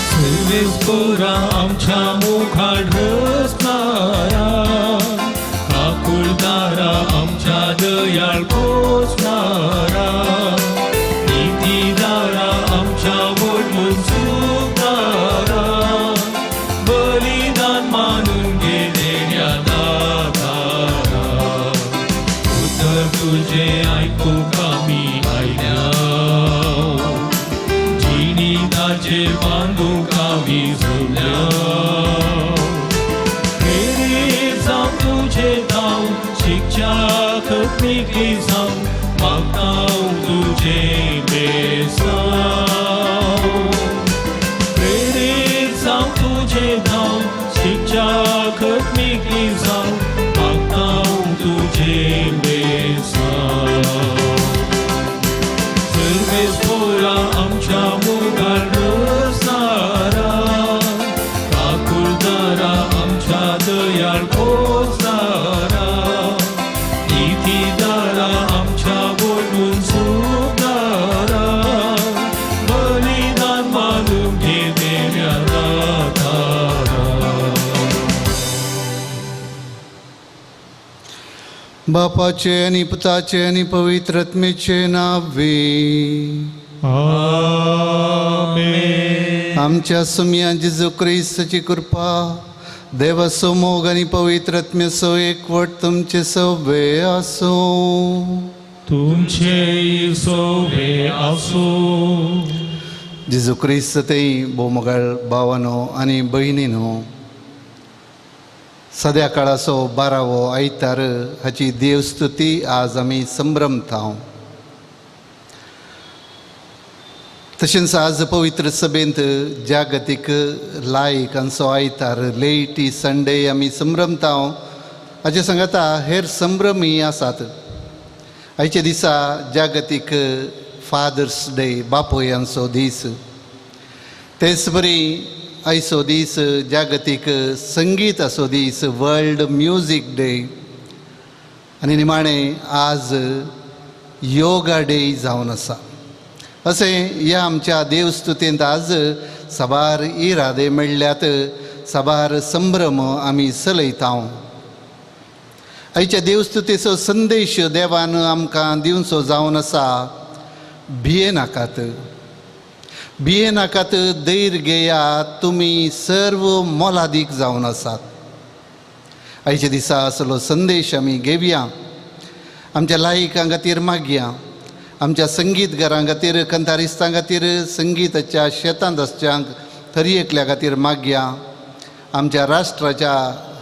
सर्वेस्परा आमच्या मुखार रचणारा, आकुलदारा आमच्या दयाळ पोसणारा, नीतीदारा आमच्या वडमून सुटणारा, बलिदान मानून गेलेल्या दातारा, उतर तुझे ऐकूक आम्ही आयल्या, जिनिदाचे बांधूक आम्ही झुल्या, प्रेरित जाऊन तुझे नाव शिक्षा खतमिकी जाऊन मागताव तुझे बेसाव, प्रेरित जाऊन तुझे नाव शिक्षा खतमिकी जाऊन मागताव तुझे बेसाव. सर्वेस्परा आमच्या मुखार रचणारा, आकुलदारा आमच्या दयाळ पोसणारा, नीतीदारा आमच्या वडमून सुटणारा, बलिदान मानून घेतलेल्या दातारा. बापाचे आणि पुताचे आणि पवित्र आत्मेचे नावे. आमेन. आमच्या सुम्या जेजू ख्रिस्ताची कृपा, देवाचो मोग आणि पवित्र आत्म्याचो एकवट तुमचे सगळे असो. तुमचे सोबे असो. जेजू ख्रिस्त ते बोमगळ भावानो आणि बहिणीनो, सद्या काळाचो 12वो आयतार हाची देवस्तुती आज आमी संभ्रमताव. तशेंच आज पवित्र सभेंत जागतीक लायकांचो आयतार लेटी संडे आमी संभ्रमताव. हाचे सांगता हेर संभ्रमय आसात. आयच्या दिसा जागतीक फादर्स डे, बापोयांचो दीस. तेच बरी आयचो दीस जागतीक संगीताचो दीस, वर्ल्ड म्युजीक डे. आनी निमाणें आज योगा डे जावन आसा. अशें ह्या आमच्या देवस्तुतेंत आज साबार इरादे मेळ्ळ्यात, साबार संभ्रम आमी चलयताव. आयच्या देवस्तुतेचो संदेश देवान आमकां दिवचो जावन आसा, भिये नाकात, भिये नाकात, धैर्य घेयात, तुमी सर्व मोलादीक जावन आसात. आयच्या दिसा असलो संदेश आमी घेवया. आमच्या लायकां खातीर मागया, आमच्या संगीतकारां खातीर, कंतारिस्तां खातीर, संगीताच्या शेतांत आसच्यांक हर एकल्या खातीर मागया. आमच्या राष्ट्राच्या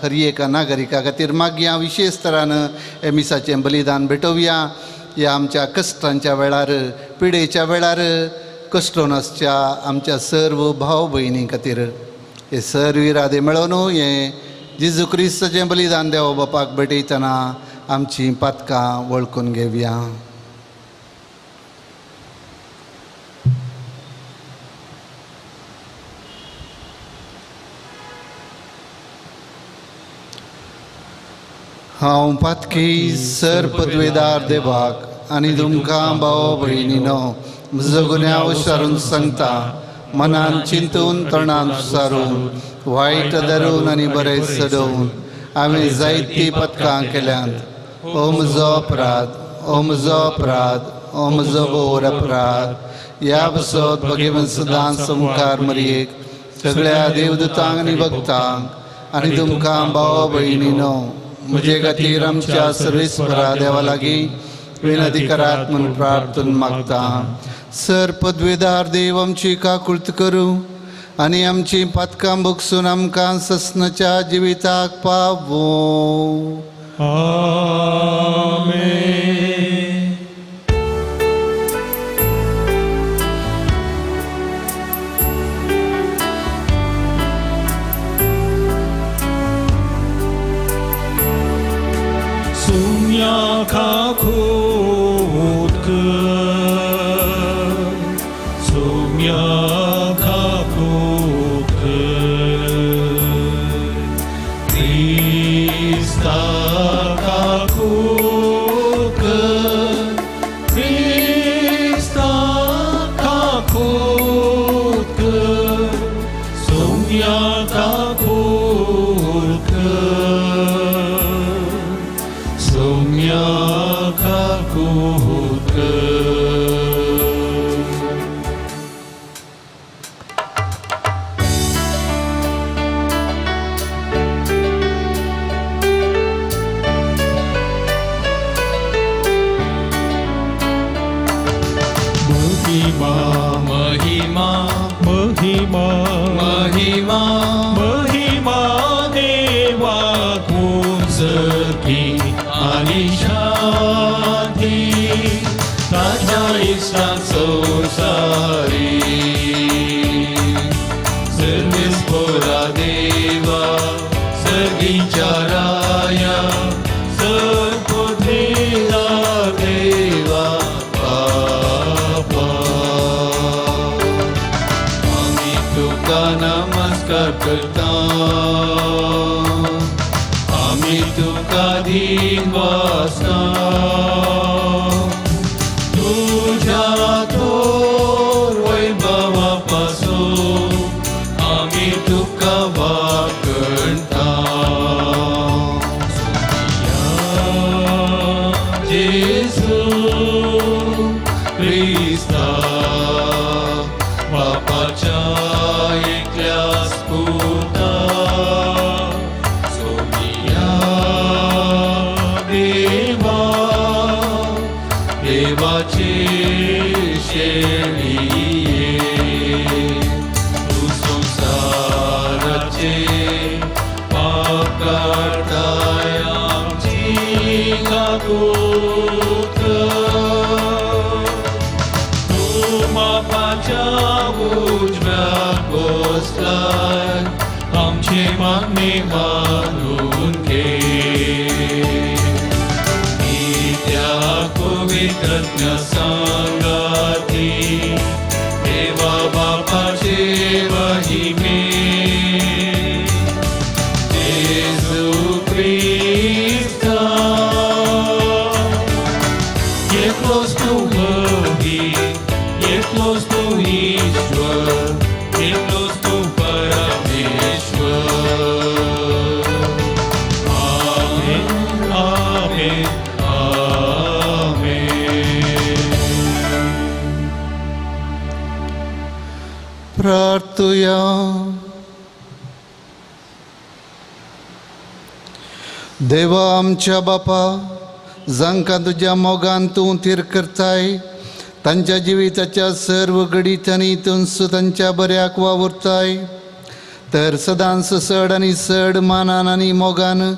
हर एका नागरिका खातीर मागया. विशेश तरान हे मिसाचें बलिदान भेटोवया. ह्या आमच्या कश्टांच्या वेळार, पिडेच्या वेळार कश्टो नासच्या आमच्या सर्व भाव भयणी खातीर हे सर्व इरादे मेळोवन हे जेजू ख्रिस्ताचें बलिदान देवा बापाक भेटयतना आमची पातकां वळखून घेवया. हांव पातकी सर पदवेदार देवाक आनी तुमकां भाव भयणीनो म्हजो गुन्यांव विचारून सांगता. मनान चिंतून, तोंडान विचारून, वायट धरून आनी बरें सडोवन हांवें जायतीं पथकां केल्यांत. ओ म्हजो अपराध, ओ म्हजो अपराध, ओ म्हजो घोर अपराध. ह्या बसत भगवंत सदांच मुखार मरयेक, सगळ्या देवदूतांक आनी भक्तांक आनी तुमकां भाव भयणीनो म्हजे खातीर आमच्या सर्वेस्परा देवा लागीं विनंती करात म्हूण प्रार्थना मागता. सर पदवेदार देव आमची काकुळट करूं आनी आमची पातकां भोगसून आमकां ससनाच्या जिविताक पावो. आमेन. 숙약하고 그 숙약하고 그 그리스도하고 그 그리스도하고 그 숙약하고 그 숙약하고 그 महिमा देवा कुंसकी आणि शांती ताज्या इष्टात संसारी सर्वेस्परा देवा सगळीच्या राया सर्वोधेला देवा बापा आम्ही तुका नमस्कार करता आम्ही तुका दिन वाचता तुझ्या थोर वैभवापासून आम्ही तुका वाकणता जेसू ख्रिस्ता बापाच्या एकल्या स्फुरता देवाचे शेळिये तू संसाराचे पाप काढताय आमची काकूत तू मापाच्या उजव्यात बसलाय आमचे मागणे मानून घे पवित्रज्ञ संगाती देवा बापाचे महिमे येशू ख्रिस्ता एकलोच तू हवी एकलोच तू ईश्वर एकलोच तू परमेश्वर आमेन आमेन प्रार्थुया देवा आमच्या बापा जांकां तुज्या मोगान तूं थीर करताय तांच्या जिविताच्या सर्व घडितांनी तांच्या बऱ्याक वावुरताय तर सदांच चड आनी चड मानान आनी मोगान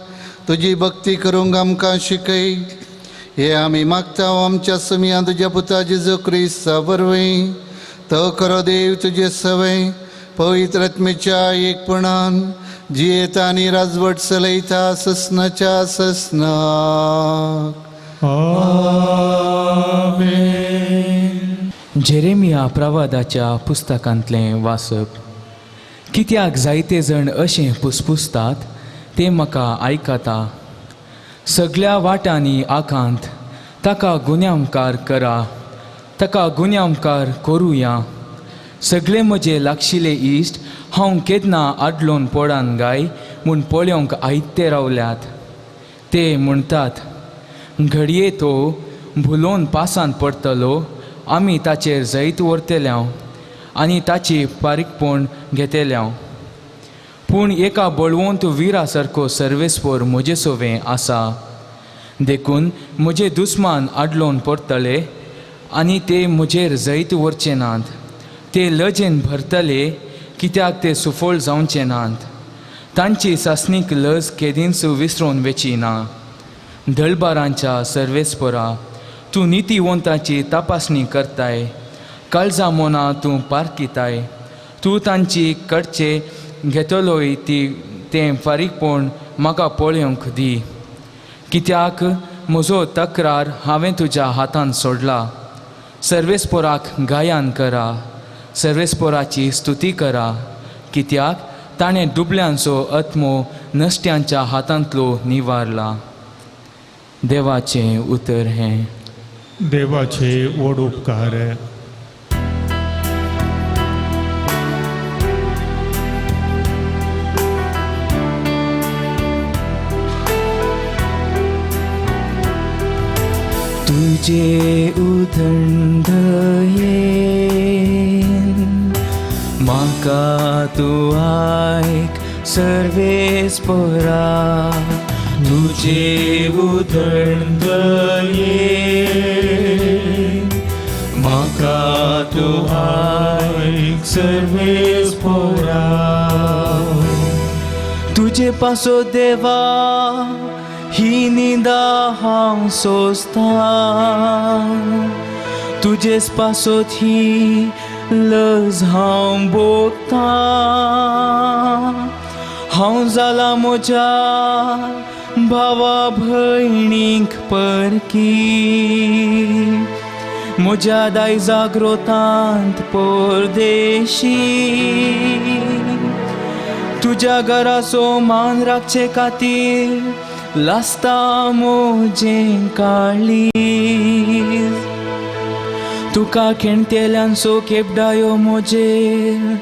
तुजी भक्ती करूंक आमकां शिकय हे आमी मागता आमच्या समिया तुज्या पुता जेजू क्रिस्ता वरवीं तो खरो देव तुजे सवय पवित्र आत्मेच्या एकपणान जियेता आनी राजवट चलयता ससनाच्या ससना जेरेमिया प्रवादाच्या पुस्तकांतलें वाचप कित्याक जायते जण अशें पुसपुसतात ते म्हाका आयकता सगळ्या वाटांनी आकांत ताका गुन्यांवकार करा ताका गुन्यांवकार करुया सगळे म्हजे लागशिले इश्ट हांव केन्ना आदलोवन पडान गाय म्हूण पळोवंक आयते रावल्यात ते म्हणटात घडये तो भुलोवन पासान पडटलो आमी ताचेर जैत व्हरतल्यांव आनी ताची पारीकपण घेतल्यांव पूण एका बळवंत विरा सारको सर्वेस्पर म्हजे सोवें आसा देखून म्हजे दुस्मान आडलोवन पडटले आनी ते म्हजेर जैत व्हरचे नात ते लजेन भरतले कित्याक ते सुफळ जावचे नात तांची सासणीक लज केदींच विसरून वेचिना दळबारांच्या सर्वेस्परा तूं नितीवंतांची तपासणी करताय काळजा मोना तूं पारकिताय तूं तांची कडचे घेतलोय ती तें फारीकपण म्हाका पळोवंक दी कित्याक म्हजो तक्रार हांवें तुज्या हातान सोडला. सर्वेस्पोराक गायन करा, सर्वेस्पोराची स्तुती करा, कित्याक ताणें दुबळ्यांचो आत्मो नश्ट्यांच्या हातांतलो निवारला. देवाचें उतर हें. देवाचे व्हड उपकार. तुझे उदंड येन म्हाका तूं आयक सर्वेस्परा. तुझे उदंड येन म्हाका तूं आयक सर्वेस्परा. तुझे पासो देवा ही निंदा हांव सोंसता. तुजेच पासोत ही लज हांव भोगता. हांव जाला म्हज्या भावा भयणीक परकी. म्हज्या दायजाक रोतांत परदेशी. तुज्या घराचो मान राखचे खातीर लासता म्हजें काळीज. तुका खेणतेल्यांचो केपडायो म्हजेर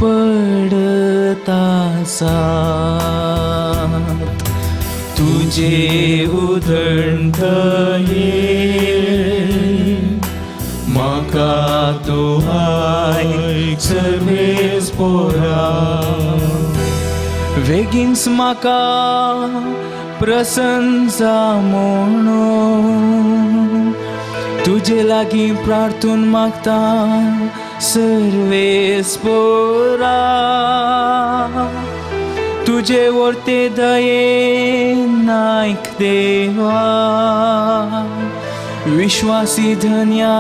पडता सात. तुजे उदंड येन म्हाका तूं आयक सर्वेस्पोरा. वेगीनच म्हाका प्रसन्न जा म्हणून तुजे लागीं प्रार्थून मागता सर्वेस्पोरा. तुजे वर्ते दयेन आयक देवा. विश्वासी धन्या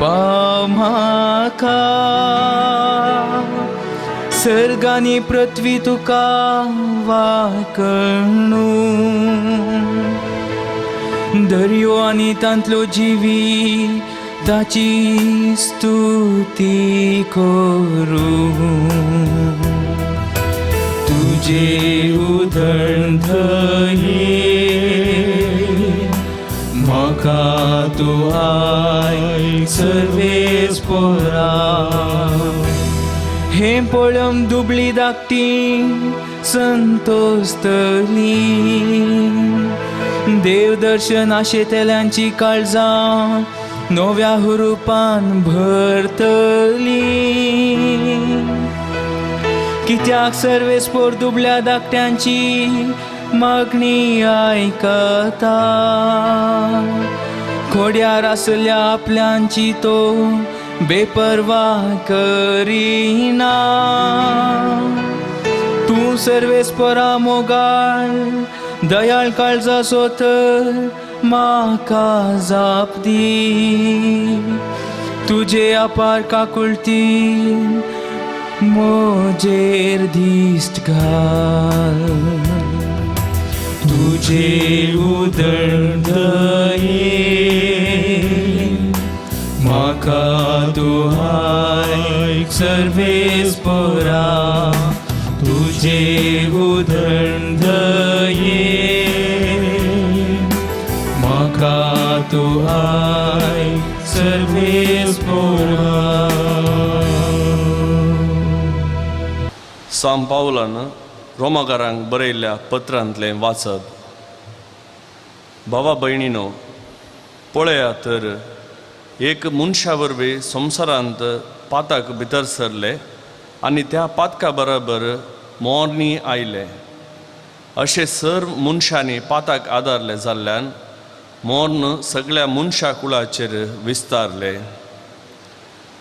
पाव म्हाका. सर्गानी पृथ्वी तुका वाकणू. दर्यो आनी तांतलो जिवी ताची स्तुती करू. तुजे उदंड येन म्हाका तूं आयक सर्वेस्पोरा. हे पळम दुबळी धाकटी संतोस्तली. देवदर्शन आशेतेल्यांची काळजां नव्या हुरुपान भरतली. कित्याक सर्वेस्पोर दुबळ्या धाकट्यांची मागणी आयकता. खोड्यार आसल्या आपल्यांची तो बेपरवा करिना. तूं सर्वेस्परा मोगाळ दयाळ काळजाचो तर म्हाका जाप दी. तुजे अपार काकुळतीन म्हजेर दिश्ट घाल. तुजे उदंड येन म्हाका तूं आयक सर्वेस्परा. तुजे उदंड येन म्हाका तूं आयक सर्वेस्परा. सांत पावलान रोमाकारांक बरयल्ल्या पत्रांतलें वाचप. भावा भयणीनो, पळया तर एक मनशा वरवीं संवसारांत पाताक भितर सरले आनी त्या पातका बरोबर मोरनी आयले. अशें सर मनशांनी पाताक आदारले जाल्ल्यान मोर्न सगळ्या मनशा कुळाचेर विस्तारले.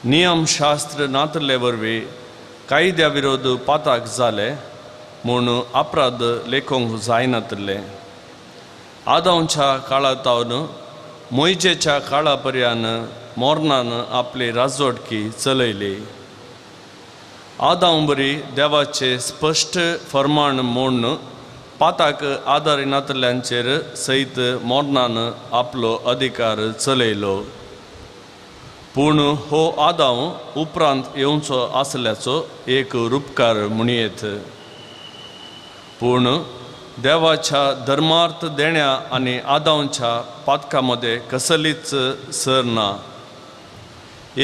नियमशास्त्र नातले वरवीं कायद्या विरोध पाताक जाले म्हूण अपराध लेखोंक जायनातले. आदांच्या काळांतावन मोइजेच्या काळा पर्यान मोर्नान आपली राजवटकी चलयली. आदां बरी देवाचे स्पश्ट फर्माण म्हूण पाताक आदारिनांतल्यांचेर सयत मोडनान आपलो अधिकार चलयलो. पूण हो आदाव उपरांत येवचो आसल्याचो एक रूपकार म्हणयेत. पूण देवाच्या धर्मार्थ देण्या आनी आदावांच्या पातकामध्ये कसलीच सर ना.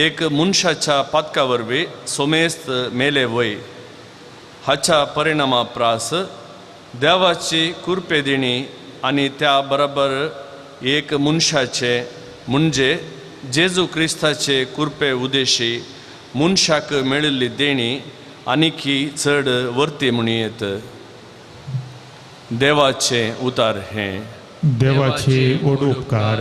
एक मनशाच्या पातका वरवीं सोमेस्त मेले वय हाच्या परिणामा प्रास देवाची कुरपेदिणी आनी त्या बरोबर एक मनशाचे म्हणजे जेजू क्रिस्ताचे कुरपे उद्देशी मनशाक मेळिल्ली देणी आनीकी चड वर्ती म्हणयेत. देवाचे उतार हे. देवाचे व्हड उपकार.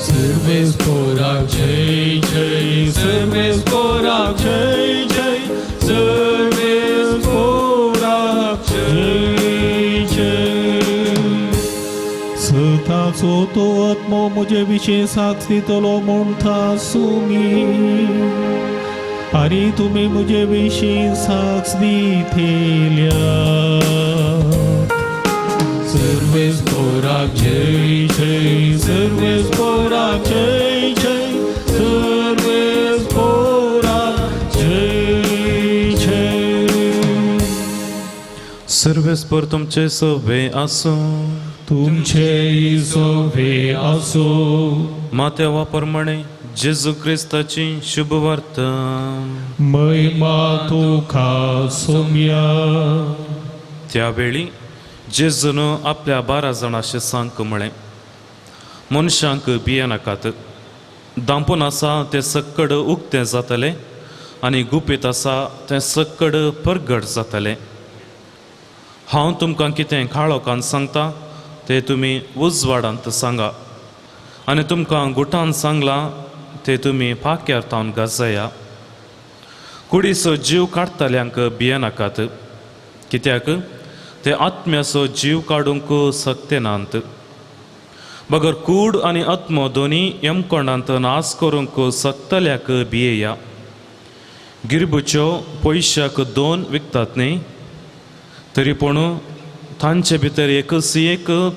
Servesporak jai jai, servesporak jai jai, servesporak jai jai. Sătați-o tot mă मुझे साक्षीतलो म्हणता सुमी आणि तुम्ही मुझे विषयी साक्ष दिथेल्या. Servesporak jai jai, servesporak jai jai, servesporak jai jai. सर्वेस्पर तुमचे सवे असो. तुमचेही सवे असो. मात्या वापरमणे जेजू क्रिस्ताची शुभ वार्ता. महिमा तुका सोम्या. त्यावेळी जेजून आपल्या 12 जाणांशी सांग म्हळें, मनशांक भिये नाकात. दांपून आसा ते सक्कड उक्तें जातलें आनी गुपीत आसा तें सक्कड परगट जातलें. हांव तुमकां कितें काळोखान सांगता तें तुमी उजवाडांत सांगा आनी तुमकां गुटान सांगलां तें तुमी पाक्यार तावन गाजया. कुडीचो जीव काडटल्यांक भिये नाकात, कित्याक ते आत्म्याचो जीव काडूंक सकते नात. बगर कूड आनी आत्मो दोनी यमकोंडांत नास करूंक सकतल्याक भियेया. गिरबुच्यो पयशाक 2 विकतात न्ही, तरी पूण तांचे भितर एक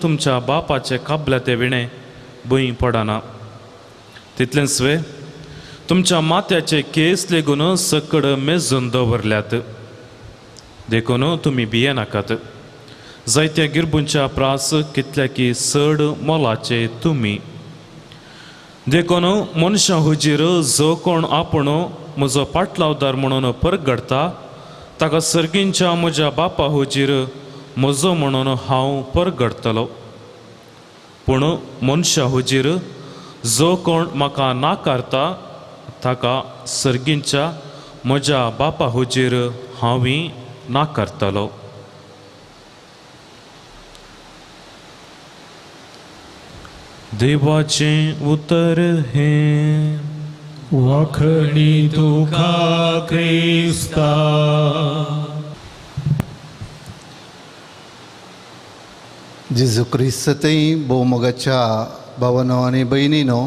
तुमच्या बापाचे काबल्या ते विणे भंय पडना. तितलेंच वे तुमच्या माथ्याचे केस लेगून सकड मेजून दवरल्यात. देखून तुमी भिये नाकात. जायत्या गिरबूंच्या प्रास कितल्या की चड मोलाचे तुमी. देखून मनशां हुजीर जो कोण आपूण म्हजो पाटलावदार म्हणून परगडता ताका सर्गींच्या म्हज्या बापा हुजीर म्हजो म्हणून हांव परगडतलो. पूण मनशा हुजीर जो कोण म्हाका नाकारता ताका सर्गींच्या म्हज्या बापा हुजीर हांवूय नाकारतलो. देवाचे उतर हे. वाखणी तुका क्रिस्ता. जेजू क्रिस्ततय भोवमोगाच्या भावांनो आनी भयणीनो,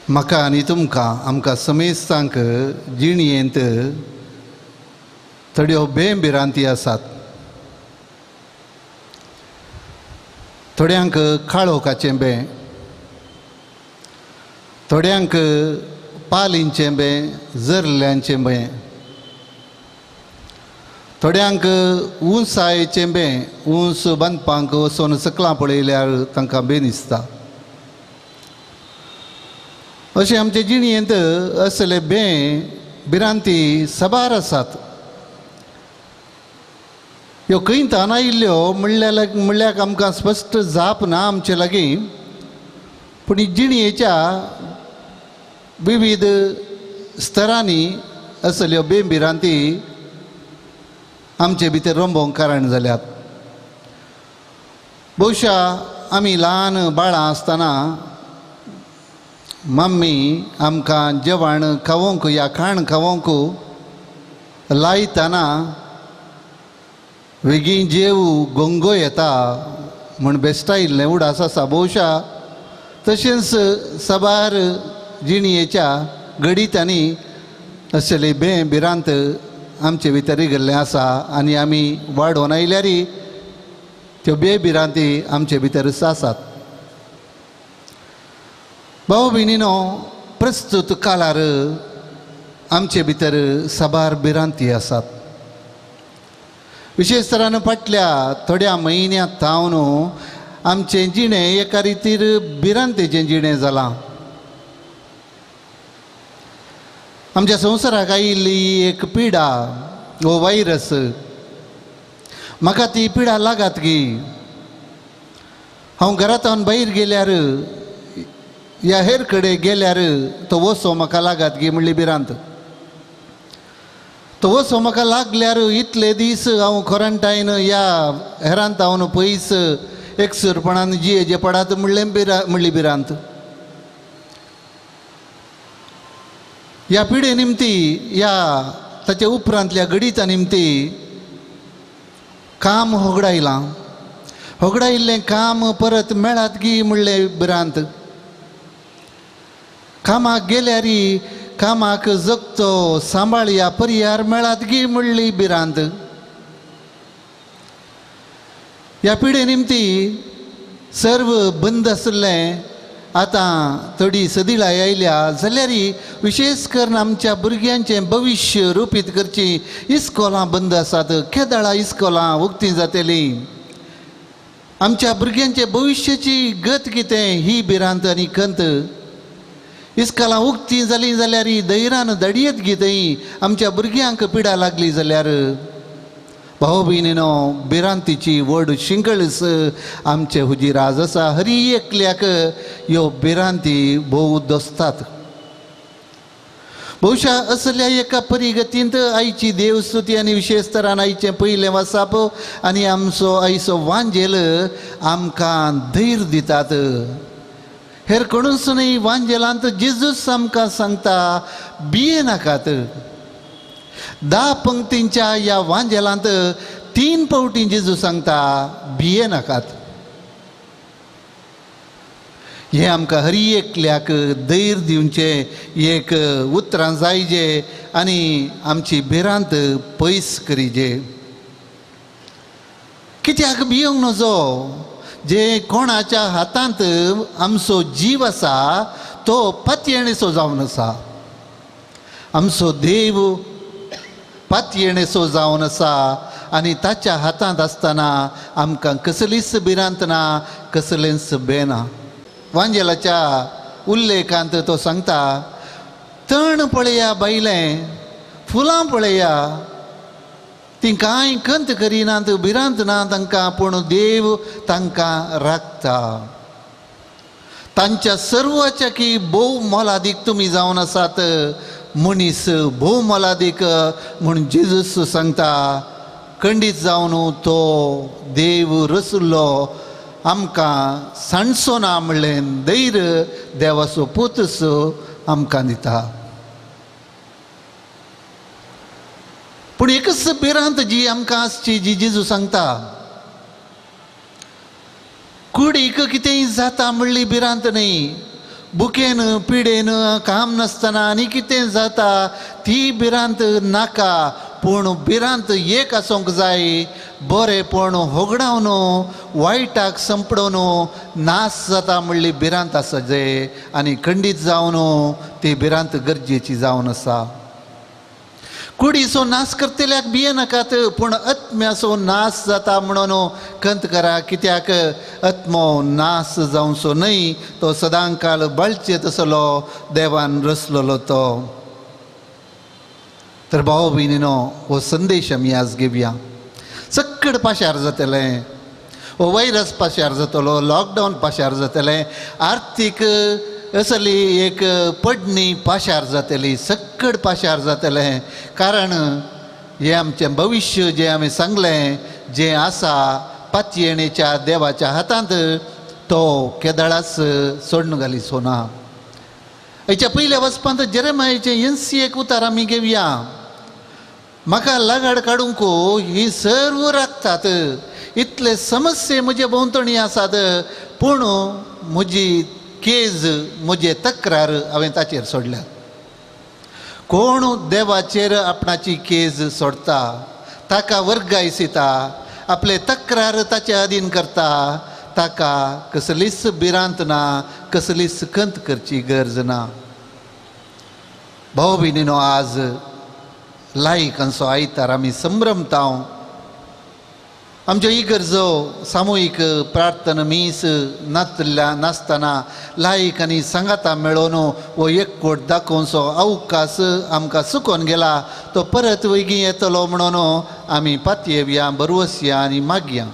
म्हाका आनी तुमकां आमकां समेस्तांक जिणयेंत थोड्यो बेबिरांती आसात. थोड्यांक काळोखाचें बे, थोड्यांक पालींचें बे, जरल्यांचें बे, थोड्यांक ऊंसायेचें बे, ऊंस बांदपाक वचून सकलां पळयल्यार तांकां बे दिसता. अशें आमचे जिणयेंत असले बिरांती सबार आसात. ह्यो खंय ताना आयिल्ल्यो म्हणल्यार आमकां स्पश्ट जाप ना आमचे लागीं. पूण जिणयेच्या विविध स्तरांनी असल्यो बेबिरांती आमचे भितर रंबोवंक कारण जाल्यात. बहुशा आमी ल्हान बाळां आसतना मम्मी आमकां जेवण खावंक या खाण खावंक लायतना वेगीं जेव गोंगो येता म्हण बेस्टायिल्लें उडास आसा भोवशा तशेंच सबार जिणयेच्या गणितांनी असले भिरांत आमचे भितर गेल्लें आसा आनी आमी वाडोवन आयल्यारी त्यो भिरांती आमचे भितर आसात. भाव भयणीनो, प्रस्तुत काळार आमचे भितर साबार भिरांती आसात. विशेश तरान फाटल्या थोड्या म्हयन्यांत तावन आमचें जिणें एका रितीर भिरांतेचें जिणें जालां. आमच्या संवसाराक आयिल्ली एक पिडा हो वायरस, म्हाका ती पिडा लागात गी. हांव घरांतल्यान भायर गेल्यार या हेर कडेन गेल्यार तो वसो म्हाका लागात गी म्हणली भिरांत. तो वसो म्हाका लागल्यार इतले दीस हांव क्वॉरंटायन या हेरांत हांव पयस एकसुरपणान जियेचे पडात म्हणली भिरांत. ह्या पिडे निमती या ताच्या उपरांतल्या गणिता निमती काम होगडायिल्लें काम परत मेळात गी म्हणलें भिरांत. कामाक गेल्यारी कामाक जगतो सांबाळया पर्यार मेळात गी म्हणली भिरांत. ह्या पिडे निमती सर्व बंद आसलें आतां थोडी सदिळाय आयल्या जाल्यार विशेष करून आमच्या भुरग्यांचें भविश्य रुपीत करची इस्कॉलां बंद आसात. केदाळा इस्कॉलां उक्तीं जातलीं. आमच्या भुरग्यांचे भविश्याची गत कितें ही भिरांत आनी खंत. इस्कॉलां उक्तीं जालीं जाल्यार धैर्यान दडयत गी थंय आमच्या भुरग्यांक पिडा लागली जाल्यार. भाव भयणीनो, भिरांतीची व्हड शिंगळस आमचे हुजीराज आसा. हरी एकल्याक ह्यो भिरांती भोव दोसतात. भोवशा असल्या एका परिगतींत आयची देवस्तुती आनी विशेश तरान आयचें पयलें वाचाप आनी आमचो आयचो वांजेल आमकां धैर्य दितात. हेर कोणूच न्ही, वांजेलांत जेजूस आमकां सांगता भिये नाकात. 10 पंक्तींच्या ह्या वांजेलांत 3 फावटी जेजू सांगता भिये नाकात. हे आमकां हर एकल्याक धैर्य दिवचें एक उतरां जायजे आनी आमची भिरांत पयस करीजे. कित्याक भियोंक नजो? जे कोणाच्या हातांत आमचो जीव आसा तो पातयेणेचो जावन आसा. आमचो देव पातयेणेचो जावन आसा आनी ताच्या हातांत आसतना आमकां कसलीच भिरांत ना, कसलेंच भें ना. वांजेलाच्या उल्लेखांत तो सांगता, तण पळया बायलें, फुलां पळया, ती कांय खंत करिनात, भिरांत ना तांकां, पूण देव तांकां राखता. तांच्या सर्वाच्या की भोव मोलादीक तुमी जावन आसात. मनीस भोव मोलादीक म्हूण जेजूस सांगता. खंडीत जावन तो देव रसुल्लो आमकां सांडचो ना म्हणलें धैर्य देवाचो पूतस आमकां दिता. पूण एकच भिरांत जी आमकां आसची, जी जेजू सांगता. कुडीक कितेंय जाता म्हणली भिरांत न्ही. बुकेन पिडेन काम नासतना आनी कितें जाता ती भिरांत नाका. पूण भिरांत एक आसूंक जाय, बरेपण होगडावन वायटाक संपडोवन नास जाता म्हणली भिरांत आसा जे, आनी खंडीत जावन ती भिरांत गरजेची जावन आसा. कुडीचो नाश करतल्याक भिये नाकात, पूण आत्म्याचो नाश जाता म्हणून खंत करा. कित्याक आत्मो नाश जावचो न्हय, तो सदांकाळ बाळचेत आसलो, देवान रचलेलो तो. तर भाव भयणीनो, हो संदेश आमी आज घेवया. सक्कड पाशार जातलें, हो वायरस पाशार जातलो, लॉकडावन पाशार जातलें, आर्थीक असली एक पडणी पाशार जातली, सक्कड पाशार जातलें. कारण हे आमचें भविश्य जें आमी सांगलें, जें आसा पातयेणेच्या देवाच्या हातांत, तो केदाळास सोडून घालीचो ना. हेच्या पयल्या वचपांत जेरेमायाचें 80 उतार आमी घेवया. म्हाका लागाड काडूंक ही सर्व राखतात. इतले समस्ये म्हजे भोंवतणी आसात, पूण म्हजी केज, म्हजे तक्रार हांवें ताचेर सोडल्या. कोण देवाचेर आपणाची केज सोडता, ताका वर्गायसिता, आपले तक्रार ताच्या अधीन करता, ताका कसलीच भिरांत ना, कसलीच खंत करची गरज ना. भाव भयणीनो, आज लायकांचो आयतार आमी संभ्रमतांव. आमच्यो इगर्जो सामुहीक प्रार्थना मीस नासतना लायक आनी सांगाता मेळोन वो एकवट दाखोवचो अवकाश आमकां चुकोवन गेला. तो परत वैगी येतलो म्हणून आमी पातयेवया, बरवसया आनी मागया.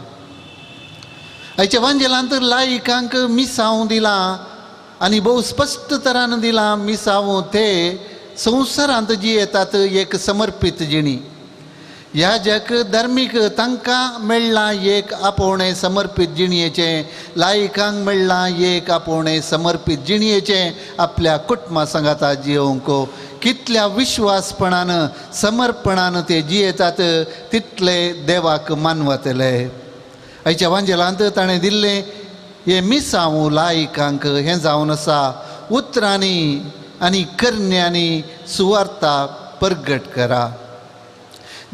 आयच्या वांजेलांत लायकांक मिसांव दिलां आनी भोव स्पश्ट तरान दिलां. मिसांव ते संवसारांत जी येतात एक समर्पीत जिणी. याजक धार्मीक तांकां मेळ्ळां एक आपोवणें समर्पीत जिणयेचें. लायकांक मेळ्ळां एक आपोवणें समर्पीत जिणयेचें. आपल्या कुटुंबा सांगाता जियोंक कितल्या विश्वासपणान, समर्पणान ते जियेतात, तितले देवाक मानवतले. आयच्या वांजेलांत ताणें दिल्लें हे मिसांव लायकांक हें जावन आसा, उतरांनी आनी करण्यांनी सुवार्ता परगट करा.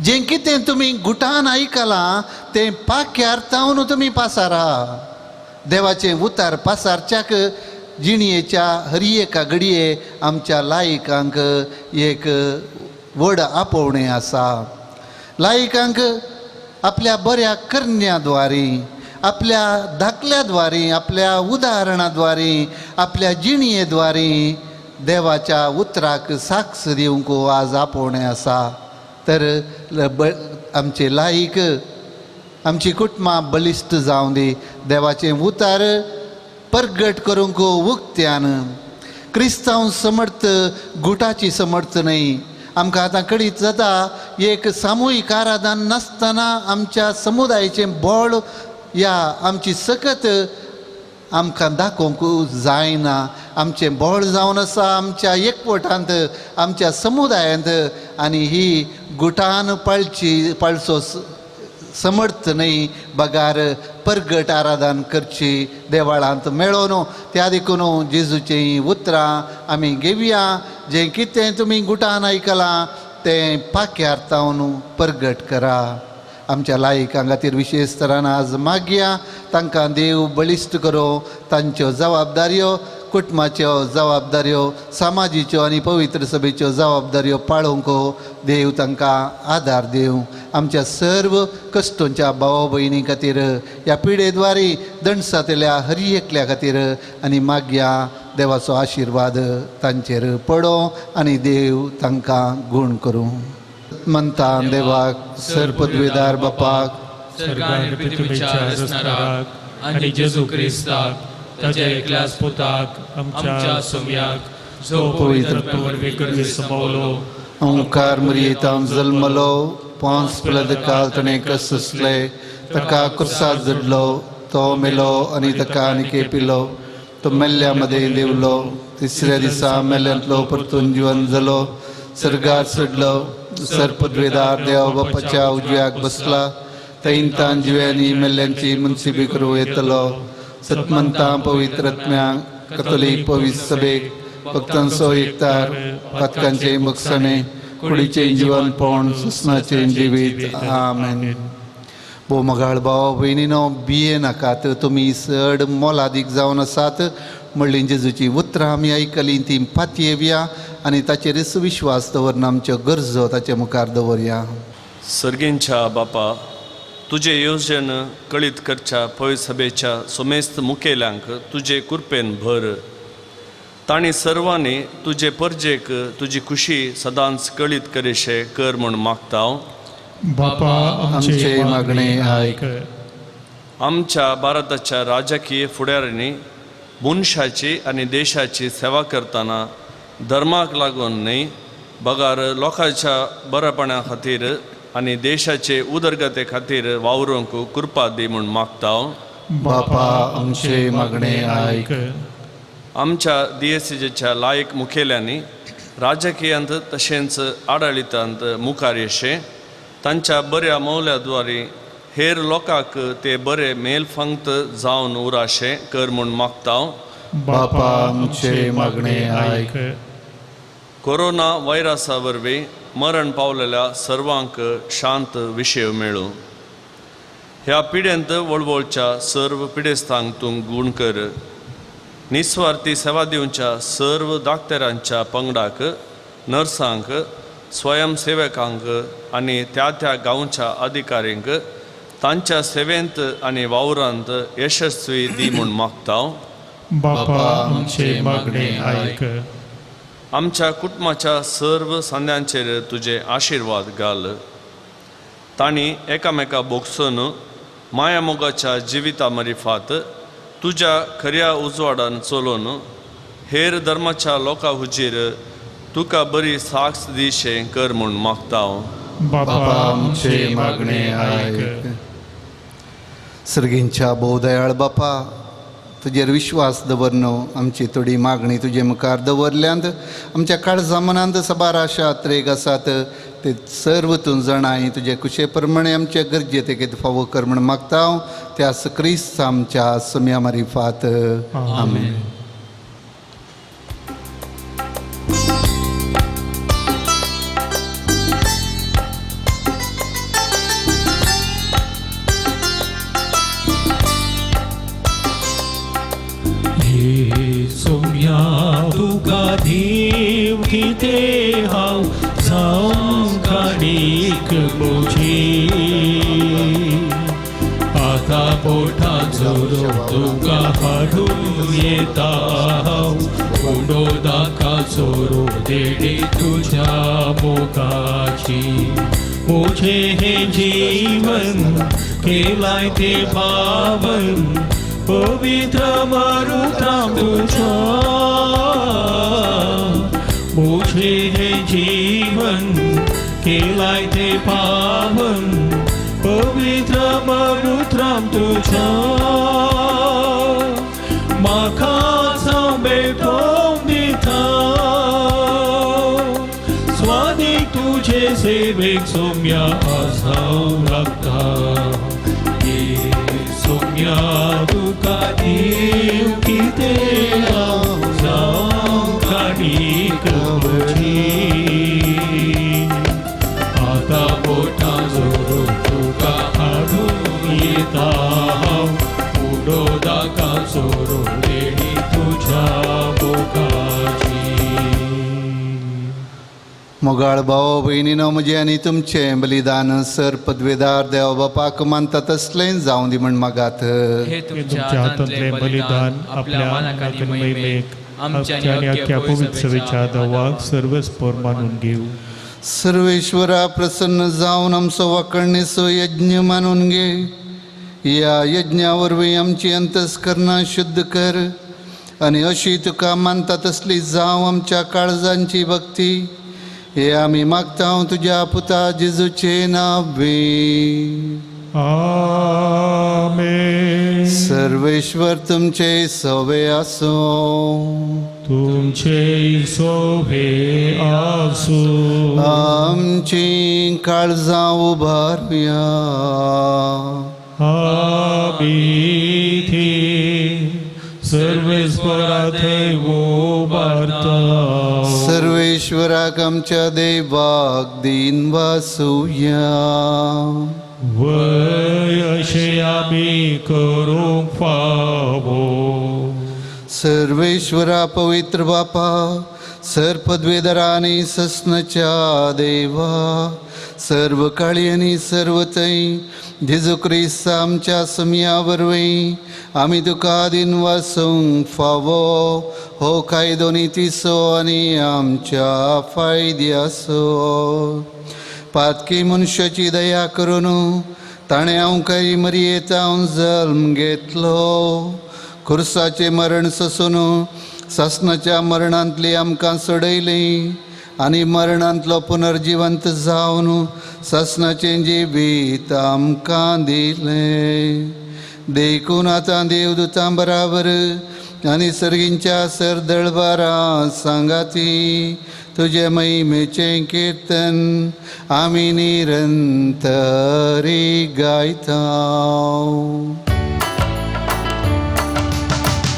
जें कितें तुमी गुटान आयकलां तें पाक्यार्थावन तुमी पासारा. देवाचें उतार पासारच्याक जिणयेच्या हर एका घडये आमच्या लायकांक एक व्हड आपोवणें आसा. लायकांक आपल्या बऱ्या करण्याद्वारे, आपल्या धाकल्याद्वारे, आपल्या उदाहरणाद्वारे, आपल्या जिणयेद्वारे देवाच्या उतराक साक्ष दिवंक आज आपोवणें आसा. तर आमचे लायक, आमची कुटुंबां बलिश्ट जावं दी. देवाचें उतार परगट करूंक उक्त्यान. क्रिस्तांव समर्थ गुटाची समर्थ न्हय. आमकां आतां कळीत जाता एक सामुहीक आराधन नासतना आमच्या समुदायाचें बळ या आमची सकत आमकां दाखोवंक जायना. आमचें बळ जावन आसा आमच्या एकवटांत, आमच्या समुदायांत. आनी ही गुटान पाळचो समर्थ न्हय, बगार परगट आराधन करची देवाळांत मेळोन. त्या देखून जेजूचीं उतरां आमी घेवया. जें कितें तुमी गुटान आयकलां तें पाक्यार्थावन परगट करा. आमच्या लायकां खातीर विशेश तरान आज मागया. तांकां देव बळिश्ट करो. तांच्यो जबाबदाऱ्यो, कुटुंबाच्यो जबाबदाऱ्यो, समाजीच्यो आनी पवित्र सभेच्यो जबाबदाऱ्यो पाळोवंक देव तांकां आदार दिवं. आमच्या सर्व कश्टांच्या भाव भयणी खातीर, ह्या पिडेद्वारे दंडसातल्या हर एकल्या खातीर आनी मागया देवाचो आशिर्वाद तांचेर पडो आनी देव तांकां गूण करूं. म्हणटा देवाक, सर्पद्वेदार बापाक, सर्गार पृथ्वीच्या रचणाराक आनी जेजू क्रिस्ताक, ताच्या एकल्याच पुताक, आमच्या सोम्याक, जो पवित्र वरवीं करवी समवलो, ओंकार मरियेतां जल्मलो, पोंस पिलात काळ ताणें कसले, ताका क्रुसार जडलो, तो मेलो आनी ताका आनीक पिलो, तो मेल्ल्या मदें देवलो, तिसऱ्या दिसा मेल्यांतलो परतून जिवंत जालो, सर्गार चडलो, सर्पद्वेदार देवा बापाच्या उजव्याक बसला, थंय तां जिव्यांनी मेल्ल्यांची मुन्सिबी करूं येतलो. सतमंतां पवित्रत्म्यांक, कॅथोलीक पवित्र सभेक, भक्तांचो एकतार, पातकांचे मुखसणे, कुडीचें जिवनपण, सुसनाचें जिवीत. आमेन. बोमगाळ भाव भयणीनो, भिये नाकात. तुमी चड मोलादीक जावन आसात. म्हणली जेजूची उतरां आमी आयकलीं तीं पातयेवया आनी ताचेरच विश्वास दवरून आमच्यो गरजो ताचे मुखार दवरया. सर्गेंच्या बापा, तुजे येवजण कळीत करच्या पवित्र सभेच्या सोमेस्त मुखेल्यांक तुजे कृपेन भर. तांणी सर्वांनी तुजे परजेक तुजी खुशी सदांच कळीत करेशे कर म्हूण मागता. बापा आमचे मागणे आयक. आमच्या भारताच्या राजकीय फुडाऱ्यांनी मनशाची आनी देशाची सेवा करतना धर्माक लागून न्हय, बगार लोकांच्या बरेपणा खातीर आनी देशाचे उदरगते खातीर वावरूंक कृपा दी म्हूण मागता. बापा आमचे मागणे आयक. आमच्या DSCच्या लायक मुखेल्यांनी राजकीयांत तशेंच आडळितांत मुखार येशे तांच्या बऱ्या मौल्याद्वारे हेर लोकांक ते बरे मेलफंक्त जावन उराशे कर म्हूण मागतां. बापा आमचे मागणे आयक. कोरोना व्हायरसा वरवीं मरण पावलेल्या सर्वांक शांत विशय मेळूं. ह्या पिड्यांत वळवळच्या सर्व पिडेस्तांक तूं गूण कर. निस्वार्थी सेवा दिवच्या सर्व दाक्तेरांच्या पंगडाक, नर्सांक, स्वयंसेवकांक आनी त्या त्या गांवच्या अधिकाऱ्यांक तांच्या सेवेंत आनी वावरांत यशस्वी दी म्हूण मागतां. बापा आमचे मागणे आयक. आमच्या कुटुंबाच्या सर्व सांद्यांचेर तुजे आशिर्वाद घाल. तांणी एकामेका बोगसून माया मोगाच्या जिविता मरिफात तुज्या खऱ्या उजवाडान चलोवन हेर धर्माच्या लोकां हुजीर तुका बरी साक्ष दिशे कर म्हूण मागतां. बापा आमचे मागणे आयक. सर्गींच्या भोवदयाळ बापा, तुजेर विश्वास दवरनो आमची थोडी मागणी तुजे मुखार दवरल्यांत आमच्या काळजा मनांत साबार आशा त्रेग आसात ते सर्व तूं जाणाय. तुजे कुशे प्रमाणे आमचे गरजे तें फावो कर म्हूण मागता. त्या क्रिस्त आमच्या सुम्या मारिफात. आमेन. सोम्या तुका देव किते हांव जावं काडीक बोजी. आता पोटा जोरो तुका हाडून येता हांव. उडो दाका चोरो देडी तुझ्या मोगाची. मुझे हे जीवन केलाय ते पावन पवित्र मारुताम तुझा. मुझे हे जीवन केलाय ते पावन पवित्र मारुताम तुझा. म्हाका जावं भेटोवंक दिता स्वादीक तुझे सेवेक सोम्या आसाव लागता. सोम्या तुका देव किते हांव जावं काडीक बोजी. आता पोटा जोरो तुका हाडून येता हांव. उडो दाका चोरो देडी तुझ्या मोगाची. मोगाळ भाव भयणीनो म्हजे आनी तुमचें बलिदान सर पदवेदार देव बापाक मानता तसलें जावं दी म्हण मागात. हे तुमच्या हातांतलें बलिदान आपल्या मानाक मैमेक आमच्या आनी अख्ख्या पवित्र सभेच्या दवाक सर्वस्पोर मानून घेऊ. सर्वेश्वरा प्रसन्न जावन आमचो वाकणणेचो यज्ञ मानून घे. ह्या यज्ञा वरवीं आमची अंतस्करणां शुद्ध कर आनी अशी तुका मानता तसली जावं आमच्या काळजांची भक्ती. हे आमी मागता तुज्या पुता जेजूचे नांवे. आमेन. सर्वेश्वर तुमचे सवे आसो. तुमचे सोभे आसू. आमची काळजां उबारुया. आमी सर्वेस्पराथे उबारता. सर्वेश्वराक आमच्या देवाक दिन वासुया. वय अशें आमी करूंक फावो. सर्वेश्वरा पवित्र बापा, सर पदवेदारांनी सस्नच्या देवा, सर्व काळी आनी सर्व थंय जेजू क्रिस्त आमच्या समिया वरवीं आमी तुका दिन वासूंक फावो. हो कायदो नितीचो आनी आमच्या फायद्याचो. पातकी मनशाची दया करून ताणें हांव मरयेत जल्म घेतलो. खुर्साचें मरण सोसून ससनाच्या मरणांतली आमकां सोडयली आनी मरणांतलो पुनर्जिवंत जावन ससनाचें जिवीत आमकां दिलें. देखून आतां देवदूतां बराबर आणि सर्गींच्या सरदळबारा सांगाती तुझे महिमेचे कीर्तन आम्ही निरंतरी गायता.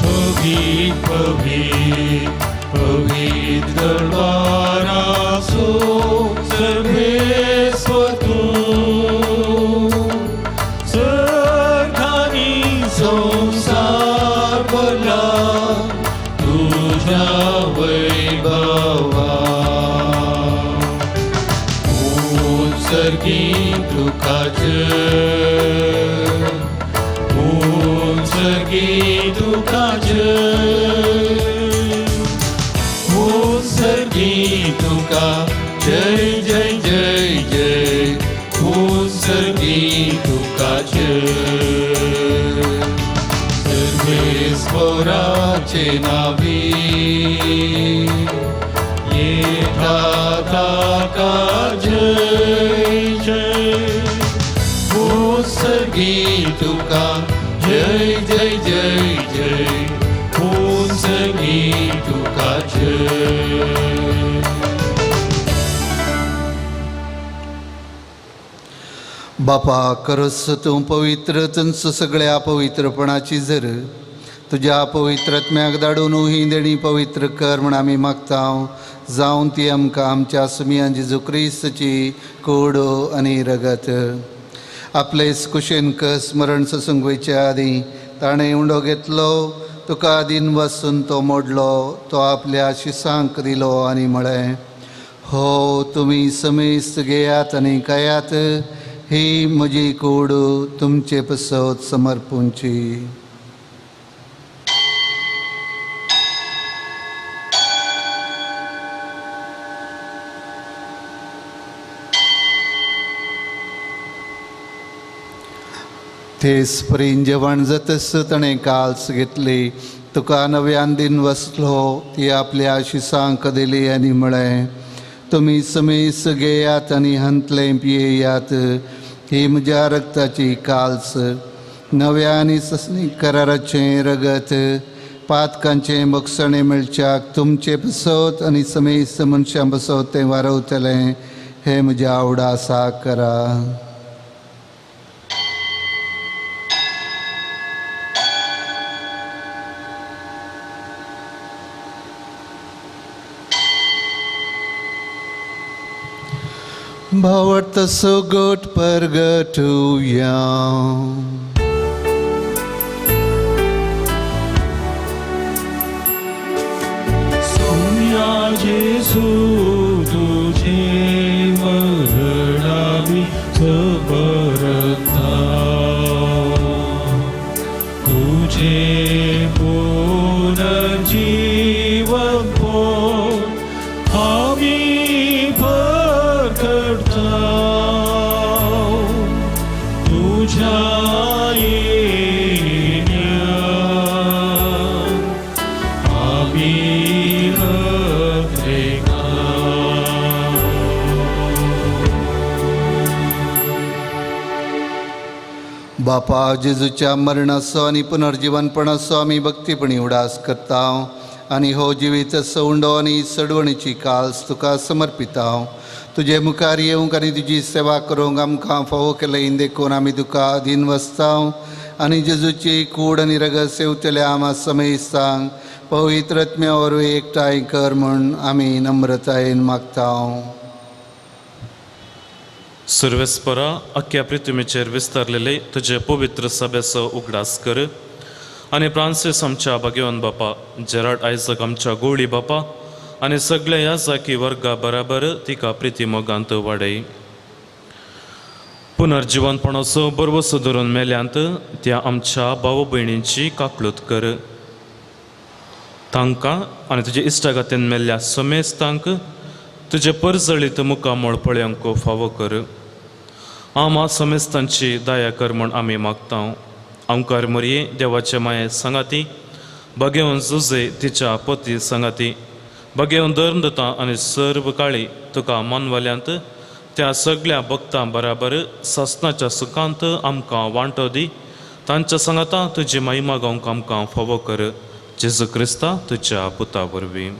पवित्र पवित्र पवित्र दरबारासो सर्वेश्वर तू सर्गानी संसार भरला तुझ्या वैभवा. उत्सर्गी दुःखाचे उत्सर्गी दुःखाचे उत्सर्गी तुका जय जय जय जय उत्सर्गी तुका जय. सर्वेश्वराचे नावी येता ताका जय जय उत्सर्गी तुका जय जय जय जय उत्सर्गी तुका जय. बापा करस तूं पवित्र तंच सगळ्या पवित्रपणाची झर तुझ्या पवित्रत्म्याक धाडून ही देणी पवित्र कर म्हण आमी मागता. जावन ती आमकां आमच्या सुमिया जेजू क्रिस्ताची कूड आनी रगत. आपलेच कुशेन स्मरण ससंगोयच्या आदी ताणें उंडो घेतलो तुका आदीन वचून तो मोडलो तो आपल्या शिसांक दिलो आनी म्हळें हो तुमी समेस्त घेयात आनी खायात ही म्हजी कूड तुमचे पसत समर्पूंची. तेच परीन जेवण जातस ताणें काल्स घेतली तुका नव्यान दिन वसलो ती आपल्या शिसांक दिली आनी म्हळें तुमी समेस घेयात आनी हंतलें पियेयात ही म्हज्या रक्ताची काल्स नव्या आनी ससनी कराराचें रगत पातकांचें मोगसणें मेळच्याक तुमचे बसत आनी समेस्त मनशां बसत तें वारवतलें हें म्हज्या आवडा करा. भावट तसो गोट परगटुया. सोम्या जेसू तुझे मरणावी सबरता तुझे पुनर्जीवन पोट आम्ही तुझ्या बापा जेजूच्या मरणाचो आनी पुनर्जीवनपणाचो आमी भक्तीपणी उडास करता आनी हो जिवीत सवंडो आनी सडवणीची काल्स तुका समर्पिता. तुजे मुखार येवंक आनी तुजी सेवा करूंक आमकां फावो केलें देखून आमी तुका अधीन वचता आनी जेजूची कूड आनी रगत सेवतल्या आमा समेस्तांक पवित्रत्म्या वरवीं एकठांय कर म्हूण आमी नम्रतायेन मागता. सर्वेस्परा अख्ख्या पृथ्वीचेर विस्तारलेले तुझे पवित्र सभेचो उगडास कर आनी फ्रांसीस आमच्या भाग्यवान बापा जेराड आयजक आमच्या गोळी बापा आनी सगळ्या ह्या जाकी वर्गा बराबर तिका प्रिती मोगांत वाडय. पुनर्जीवनपणाचो बरवसो धरून मेल्यांत त्या आमच्या भाव भयणींची काकळूत कर. तांकां आनी तुजे इश्टागतीन मेल्ल्या समेस्तांक तुजे परजळीत मुखामोळ पळोवंक फावो कर. आमा समेस्तांची दया कर म्हूण आमी मागता. आमकार मरये देवाचे माये सांगाती भगेवन जुजे तिच्या पती सांगाती भगेवन धर्मदता आनी सर्व काळी तुका मानवाल्यांत त्या सगळ्या भक्तां बराबर ससनाच्या सुखांत आमकां वांटो दी. तांच्या सांगाता तुजी महिमा गावंक आमकां फावो कर. जेजू क्रिस्ता तुज्या पुता वरवीं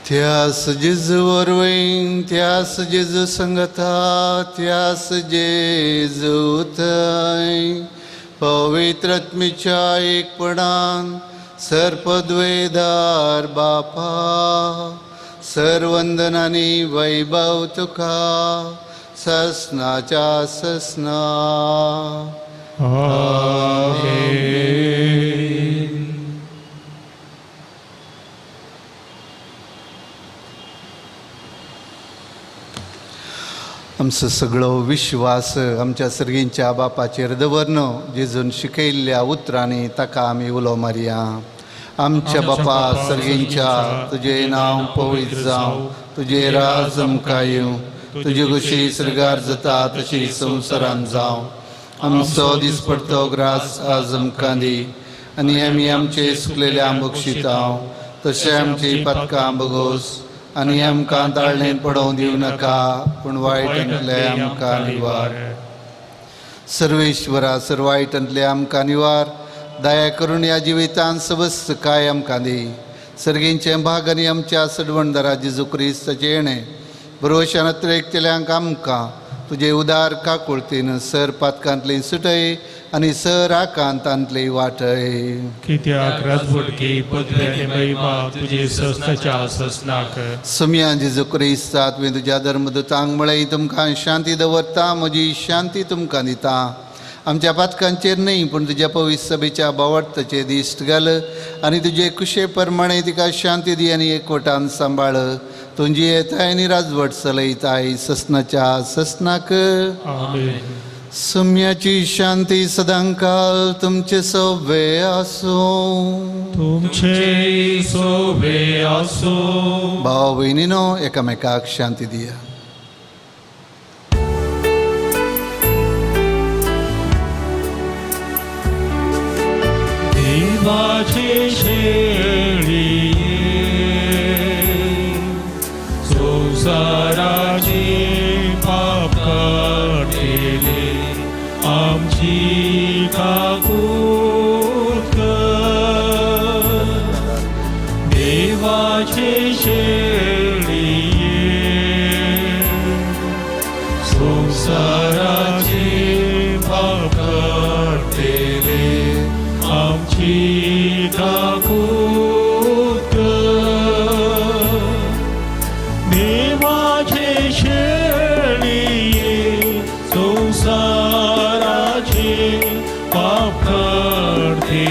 त्यास जेजू वरवीं त्यास जेजू संगता त्यास जेजू थंय पवित्र आत्मेच्या एकपणान सर्पद्वेदार बापा सर्वंदनानी वैभव तुका ससनाच्या ससना आमचो सगळो विश्वास आमच्या सर्गींच्या बापाचेर दवरनो जेजून शिकयल्ल्या उतरांनी ताका आमी उलो मारया. आमच्या बापा सर्गींच्या तुजें नांव पवित्र जावं, तुजें राज आमकां येवं, तुजे कुशी स्वर्गार जाता तशी संवसारांत जावं. आमचो दिसपडटो ग्रास आज आमकां दी आनी आमी आमचे सुकलेल्यांक बक्षितांव तशें आमची पातकां बगोस आनी आमकां ताळणेन पडोवंक दिवं नाका पूण वायटांतले आमकां निवार. सर्वेश्वरा सर्वायटांतले आमकां निवार. दया करून ह्या जिवितांत सबस्त काय आमकां दी. सर्गींचे भाग आनी आमच्या सडवणदारा जेजू क्रिस्ताचे येणें बरोवशान एकतेल्यांक आमकां तुजे उदार काकुळतीन सर पातकांतली सुटय आनी सर आकांतांतली वाटय. कित्याक राजवटकी पदवी आनी महिमा तुजे सस्नाच्या ससनाक. सुम्या जेजू क्रिस्ता तुवें तुज्या धर्मदूतांक म्हळें तुमकां शांती दवरता म्हजी शांती तुमकां दिता. आमच्या पातकांचेर न्ही पूण तुज्या पवित्र सभेच्या बावडताचेर दिश्ट घाल आनी तुजे कुशे प्रमाणे तिका शांती दी आनी एकवटान सांबाळ. तुजी येताय आनी राजवट चलयताय ससनाच्या ससनाक. आमेन. सुम्याची शांती सदांकाल तुमचे सोबे आसूं. तुमचे सोबे आसो. भाव भयणीनो एकामेकाक शांती दिया. देवाचे शेळी संसाराचे पाप काढले आमची काकूत कर. देवाचे शेळी संसाराचे पाप काढले आमची काकूत कर. देवाचे शेळी संसाराचे पाप काढले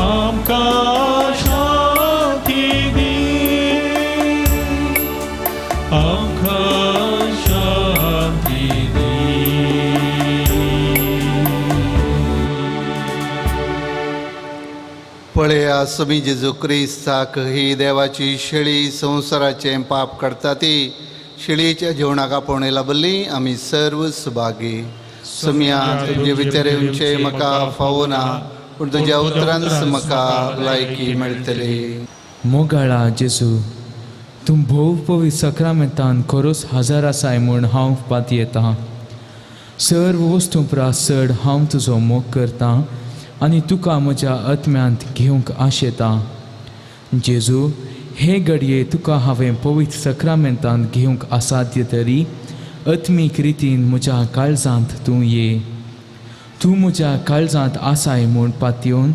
आमकां शांती दी. आमकां शांती दी. पळया समी जेजू क्रिस्ताक ही देवाची शेळी संवसाराचें पाप काडटा ती शेळयेच्या जेवणाक आपोवणे लाबल्ली आमी सर्व सुभागी. सुम्या तुजे भितर येवचें म्हाका फावो ना पूण तुज्या उतरांच म्हाका लायकी मेळटली. मोगाळा जेजू तूं भोव पवित्र सक्रामेंतान खरोच हजर आसाय म्हूण हांव पात येता. सर्व वस्तू परस चड हांव तुजो मोग करतां आनी तुका म्हज्या आत्म्यांत घेवंक आशेता. जेजू हे घडये तुका हांवें पवित्र सक्रामेंतान घेवंक असाध्य तरी आत्मीक रितीन म्हज्या काळजांत तूं ये. तूं म्हज्या काळजांत आसाय म्हूण पातयेवन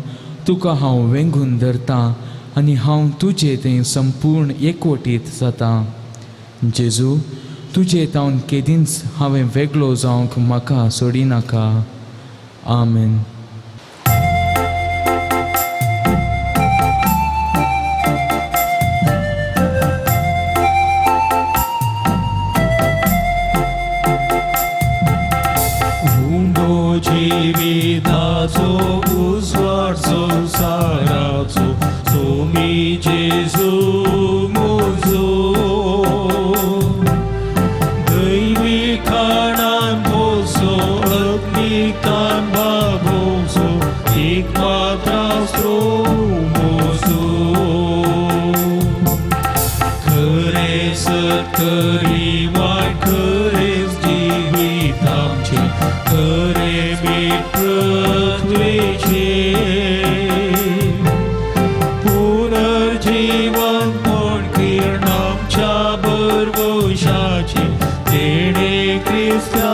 तुका हांव वेंगून धरतां आनी हांव तुजे थंय संपूर्ण एकवटीत जाता. जेजू तुजे तावन केदींच हांवें वेगळो जावंक म्हाका सोडिनाका. आमेन. जिविताचो उजवाड संसाराचो तुमी जेजू म्हजो. दैवी खाणान बोसो अग्निकान बाबोसो एक मात्र स्त्रो मोसो. खरे सत्करी वाट खरेच जिवीत आमचे खरे मित्रत्वेचे पुनर्जीवन पण किरण आमच्या बरवशाचे देणे ख्रिस्तायाचे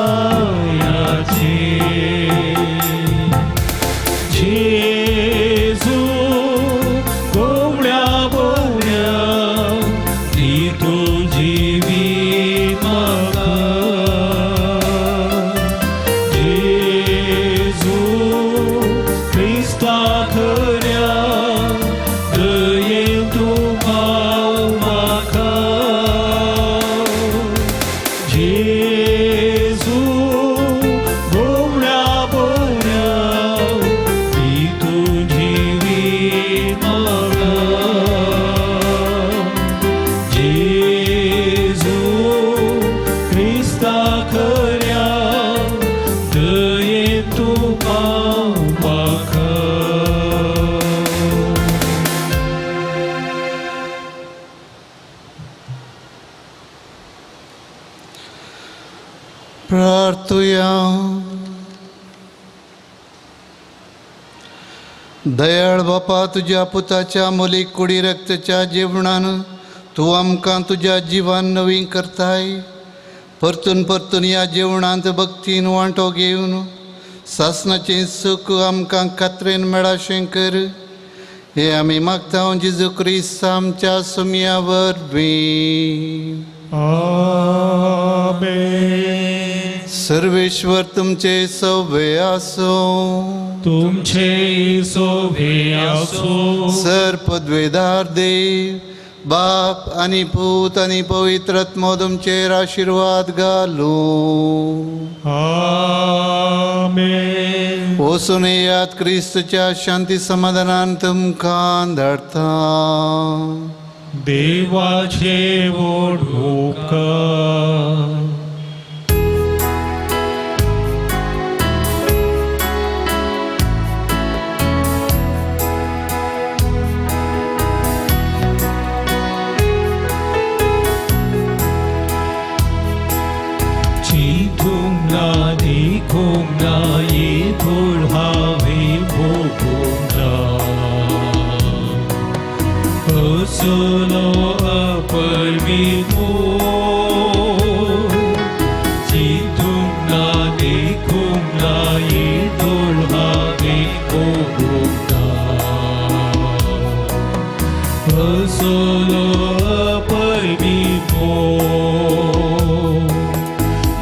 जेजू गोवळ्या बोवळ्या ती तू जिवीत म्हाका जेजू ख्रिस्ता खऱ्या दयेन तू पाव म्हाका जेजू गोवळ्या बोवळ्या ती तू जिवीत म्हाका जेजू ख्रिस्ता खऱ्या दयेन तू पाव म्हाका प्रार्थुया. दयाळ बापा, तुझ्या पुताच्या मोलीक कुडी रक्ताच्या जेवणान तूं आमकां तुज्या जिवान नवी करताय. परतून परतून ह्या जेवणांत भक्तीन वांटो घेवन सासणाचें सूख आमकां खात्रेन मेळाशें कर. हे आमी मागता जेजू क्रिस्त आमच्या सुमया वरवीं. आमेन. सर्वेश्वर तुमचे सव्वे आसो. तुमचे सोभे आसो. सर्पद्वेदार देव बाप आणि पूत आणि पवित्र आत्मा तुमचेर आशीर्वाद घालू. आमेन. वचून येयात, क्रिस्तच्या शांती समाधानान तुमकां धाडटा. देवाचे व्हड उपकार. चिंतूंक ना देखूंक ना येथून हांवे भोगूंक ना. असलो अपरिमित मोग चिंतूंक ना देखूंक ना येथून हांवे भोगूंक ना. असलो अपरिमित मोग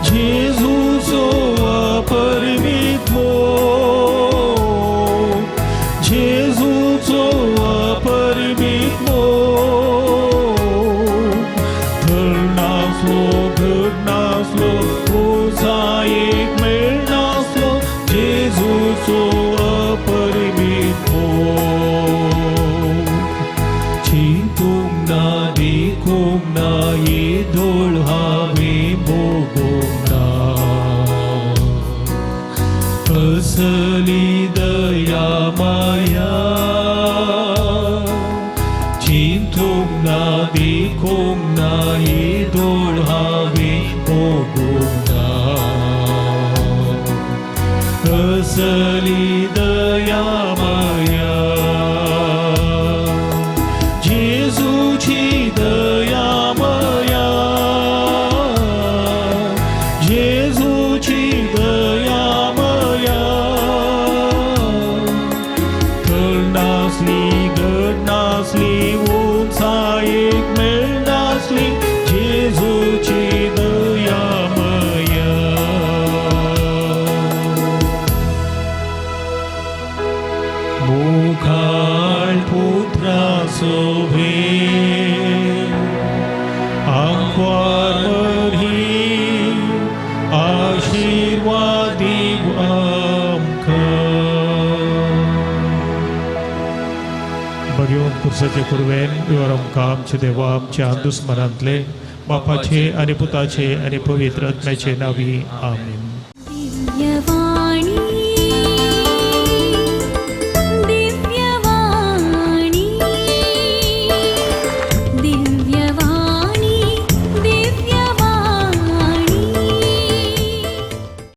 जेजूचो अपरिमित मोग. जेजूचो अपरिमित मोग. धर नासलो घड नासलो एक मेळ नासलो जेजूचो अपरिमित मोग. चिंतूंक ना देखूंक ना येदोळ हांवे भोगूंक ना. असली दया माया चिंतूंक ना देखूंक ना येदोळ हांवे भोगूंक ना. असली दया माया जेजूची दया माया. जेजूची दया माया. धर नासली घड नासली एक मेळ नासली जेजूची दया माया. मुखार पुत्रा सोभे आंखवार मरी आशीर्वादी आमकां. बघेवन पुरसाचे कुरवेन विवर आमकां आमचे देवा आमच्या दुस्मनांतले बापाचे आनी पुताचे आनी पवित्र आत्म्याचे नांवी. आमीन.